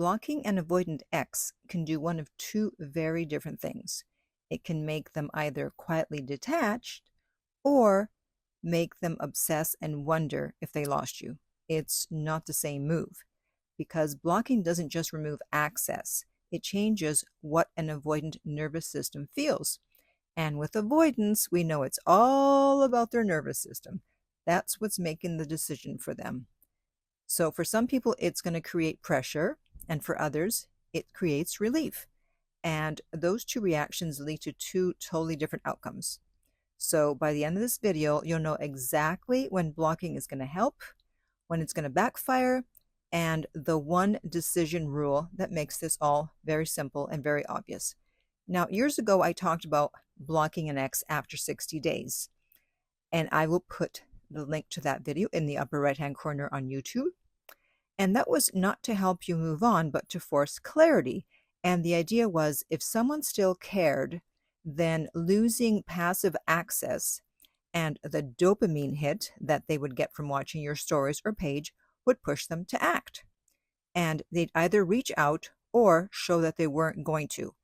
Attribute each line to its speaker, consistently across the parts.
Speaker 1: blocking an avoidant ex can do one of two very different things. It can make them either quietly detached or make them obsess and wonder if they lost you. It's not the same move, because blocking doesn't just remove access, it changes what an avoidant nervous system feels. And with avoidance, we know it's all about their nervous system. That's what's making the decision for them. So for some people, it's going to create pressure, and for others, it creates relief. And those two reactions lead to two totally different outcomes. So by the end of this video, you'll know exactly when blocking is going to help, when it's going to backfire, and the one decision rule that makes this all very simple and very obvious. Now, years ago, I talked about blocking an ex after 60 days, and I will put the link to that video in the upper right-hand corner on YouTube. And that was not to help you move on, but to force clarity. And the idea was, if someone still cared, then losing passive access and the dopamine hit that they would get from watching your stories or page would push them to act. And they'd either reach out or show that they weren't going to.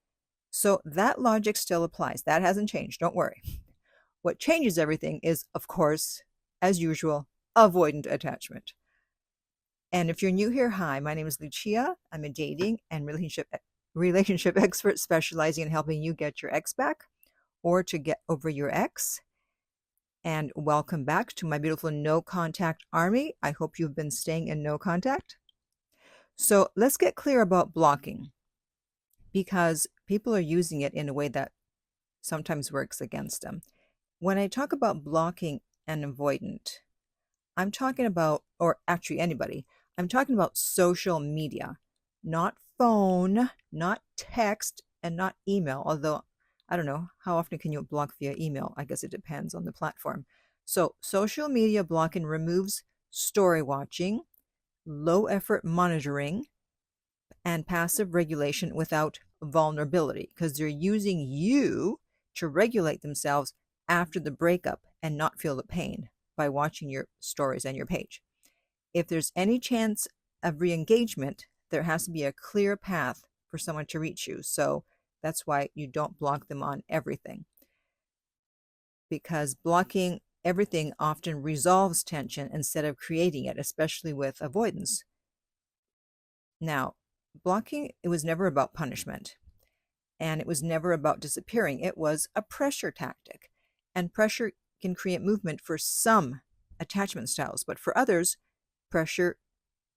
Speaker 1: So that logic still applies. That hasn't changed. Don't worry. What changes everything is, of course, as usual, avoidant attachment. And if you're new here, hi, my name is Lucia. I'm a dating and relationship expert specializing in helping you get your ex back or to get over your ex. And welcome back to my beautiful no contact army. I hope you've been staying in no contact. So let's get clear about blocking, because people are using it in a way that sometimes works against them. When I talk about blocking an avoidant, I'm talking about, or actually anybody, I'm talking about social media, not phone, not text, and not email. Although, I don't know, how often can you block via email? I guess it depends on the platform. So social media blocking removes story watching, low effort monitoring, and passive regulation without vulnerability, because they're using you to regulate themselves after the breakup and not feel the pain by watching your stories and your page. If there's any chance of re-engagement, there has to be a clear path for someone to reach you. So that's why you don't block them on everything, because blocking everything often resolves tension instead of creating it, especially with avoidance. Now, blocking, it was never about punishment, and it was never about disappearing. It was a pressure tactic, and pressure can create movement for some attachment styles, but for others, pressure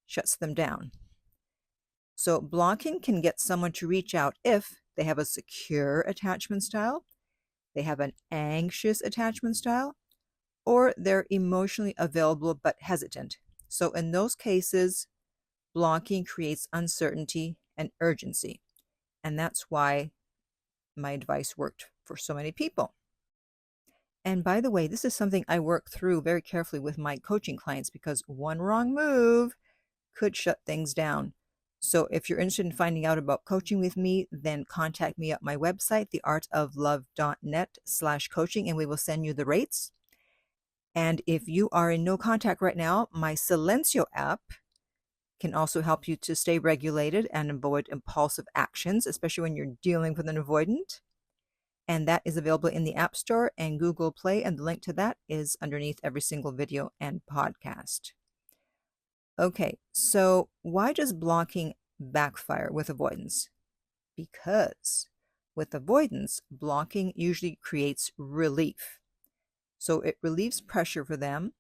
Speaker 1: shuts them down. So blocking can get someone to reach out if they have a secure attachment style, they have an anxious attachment style, or they're emotionally available but hesitant. So in those cases, blocking creates uncertainty and urgency. And that's why my advice worked for so many people. And by the way, this is something I work through very carefully with my coaching clients, because one wrong move could shut things down. So if you're interested in finding out about coaching with me, then contact me at my website, theartoflove.net/coaching, and we will send you the rates. And if you are in no contact right now, my Silencio app can also help you to stay regulated and avoid impulsive actions, especially when you're dealing with an avoidant. And that is available in the App Store and Google Play, and the link to that is underneath every single video and podcast. Okay, so why does blocking backfire with avoidance? Because with avoidance, blocking usually creates relief. So it relieves pressure for them,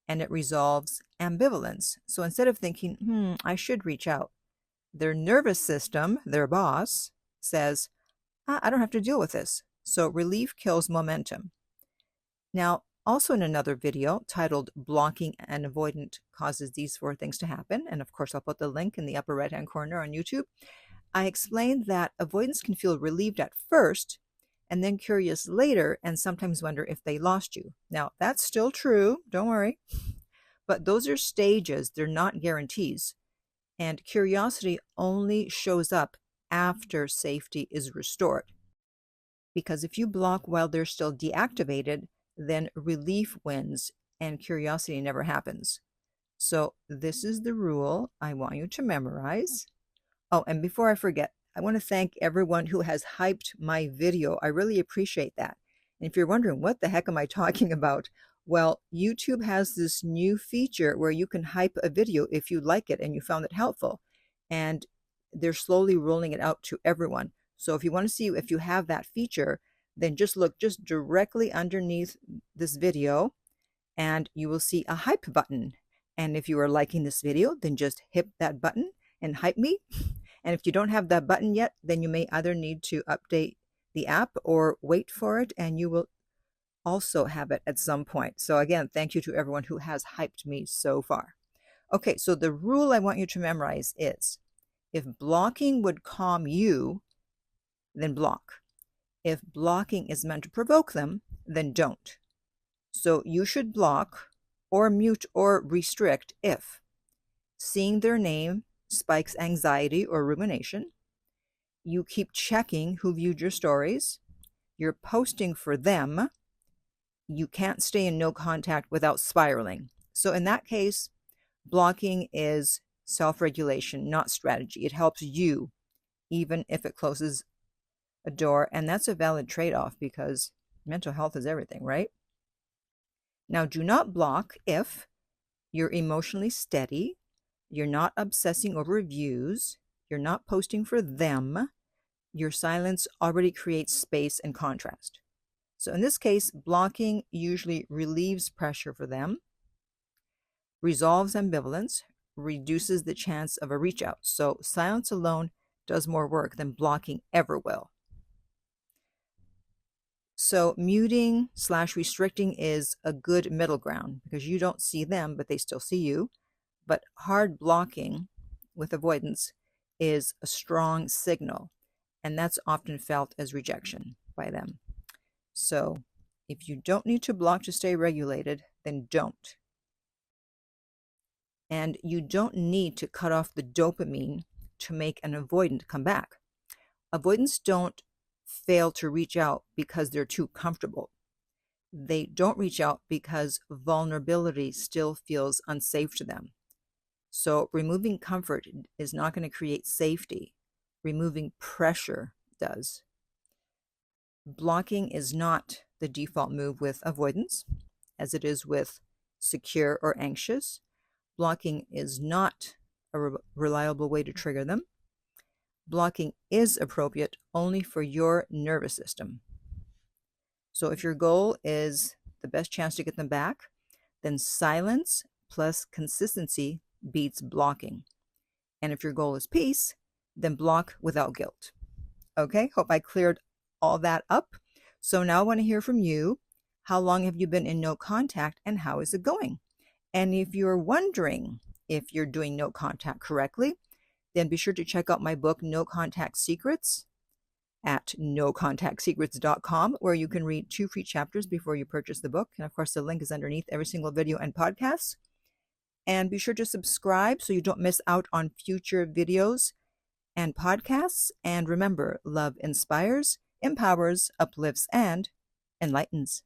Speaker 1: and it resolves ambivalence. So instead of thinking, I should reach out, their nervous system, their boss, says, I don't have to deal with this. So relief kills momentum. Now, also in another video titled Blocking an Avoidant Causes These 4 Things to Happen, and of course I'll put the link in the upper right-hand corner on YouTube, I explained that avoidance can feel relieved at first and then curious later, and sometimes wonder if they lost you. Now, that's still true, don't worry. But those are stages, they're not guarantees. And curiosity only shows up after safety is restored. Because if you block while they're still deactivated, then relief wins and curiosity never happens. So this is the rule I want you to memorize. Oh, and before I forget, I want to thank everyone who has hyped my video. I really appreciate that. And if you're wondering, what the heck am I talking about? Well, YouTube has this new feature where you can hype a video if you like it and you found it helpful. And they're slowly rolling it out to everyone. So if you want to see if you have that feature, then just look just directly underneath this video and you will see a hype button. And if you are liking this video, then just hit that button and hype me. And if you don't have that button yet, then you may either need to update the app or wait for it, and you will also have it at some point. So again, thank you to everyone who has hyped me so far. Okay, so the rule I want you to memorize is, if blocking would calm you, then block. If blocking is meant to provoke them, then don't. So you should block or mute or restrict if seeing their name spikes anxiety or rumination, you keep checking who viewed your stories, you're posting for them, you can't stay in no contact without spiraling. So in that case, blocking is self-regulation, not strategy. It helps you, even if it closes a door, and that's a valid trade-off because mental health is everything, right? Now, do not block if you're emotionally steady, you're not obsessing over views, you're not posting for them, your silence already creates space and contrast. So in this case, blocking usually relieves pressure for them, resolves ambivalence, reduces the chance of a reach out. So silence alone does more work than blocking ever will. So muting/restricting is a good middle ground because you don't see them, but they still see you. But hard blocking with avoidance is a strong signal, and that's often felt as rejection by them. So if you don't need to block to stay regulated, then don't. And you don't need to cut off the dopamine to make an avoidant come back. Avoidants don't fail to reach out because they're too comfortable. They don't reach out because vulnerability still feels unsafe to them. So removing comfort is not going to create safety. Removing pressure does. Blocking is not the default move with avoidance, as it is with secure or anxious. Blocking is not a reliable way to trigger them. Blocking is appropriate only for your nervous system. So if your goal is the best chance to get them back, then silence plus consistency beats blocking. And if your goal is peace, then block without guilt. Okay, hope I cleared all that up. So now I want to hear from you. How long have you been in no contact and how is it going? And if you're wondering if you're doing no contact correctly, then be sure to check out my book, No Contact Secrets, at nocontactsecrets.com, where you can read 2 free chapters before you purchase the book. And of course, the link is underneath every single video and podcast. And be sure to subscribe so you don't miss out on future videos and podcasts. And remember, love inspires, empowers, uplifts, and enlightens.